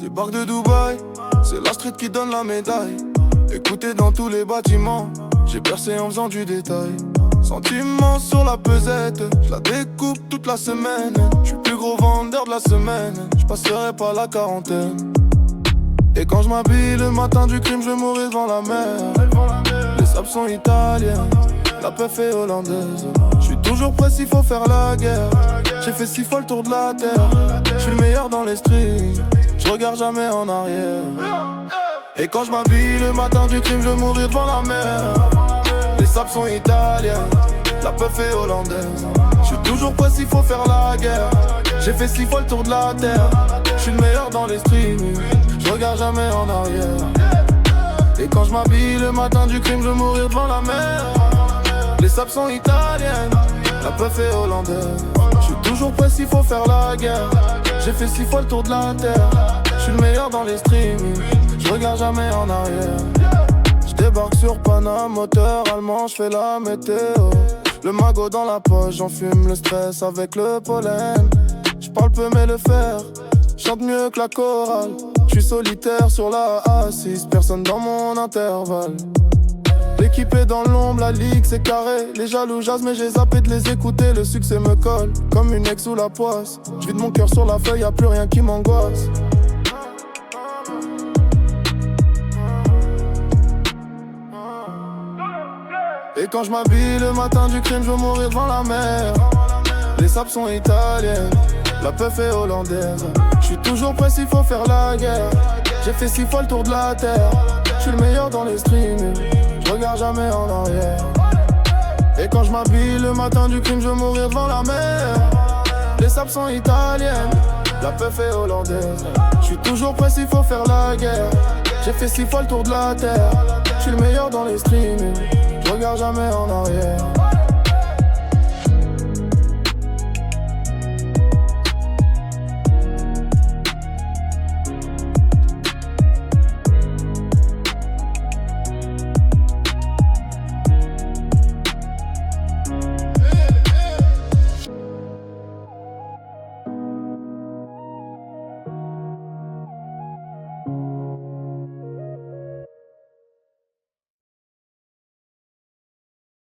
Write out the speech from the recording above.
Débarque de Dubaï, c'est la street qui donne la médaille. Écoutez dans tous les bâtiments, j'ai percé en faisant du détail. Sentiments sur la pesette, je la découpe toute la semaine. Je suis plus gros vendeur de la semaine, je passerai pas la quarantaine. Et quand je m'habille le matin du crime, je mourrai devant la mer. Les sables sont italiens, la peuf est hollandaise. Je suis toujours prêt s'il faut faire la guerre. J'ai fait 6 fois le tour de la terre. Je suis le meilleur dans les streets, je regarde jamais en arrière. Et quand je m'habille le matin du crime, je mourrai devant la mer. Les sables sont italiens, la peuf est hollandaise. Je suis toujours prêt s'il faut faire la guerre. J'ai fait 6 fois le tour de la terre. Je suis le meilleur dans les streets, je regarde jamais en arrière. Et quand je m'habille le matin du crime, je mourrai devant la mer. Les sables sont italiennes, la peuf est hollandaise. Je suis toujours prêt s'il faut faire la guerre. J'ai fait 6 fois le tour de la terre. Je suis le meilleur dans les streams, je regarde jamais en arrière. Je débarque sur Panama, moteur allemand, je fais la météo. Le magot dans la poche, j'enfume le stress avec le pollen. Je parle peu mais le faire, chante mieux que la chorale. Je suis solitaire sur la A6, personne dans mon intervalle. L'équipe est dans l'ombre, la ligue c'est carré. Les jaloux jasent mais j'ai zappé de les écouter. Le succès me colle comme une ex sous la poisse. Je vide mon cœur sur la feuille, y'a plus rien qui m'angoisse. Et quand je m'habille le matin du crime, je veux mourir devant la mer. Les sables sont italiennes, la peuf est hollandaise. Je suis toujours prêt s'il faut faire la guerre. J'ai fait 6 fois le tour de la terre. Je suis le meilleur dans les streams, je regarde jamais en arrière. Et quand je m'habille le matin du crime, je veux mourir devant la mer. Les sables sont italiennes, la peuf est hollandaise. Je suis toujours prêt s'il faut faire la guerre. J'ai fait 6 fois le tour de la terre. Je suis le meilleur dans les streams, je regarde jamais en arrière.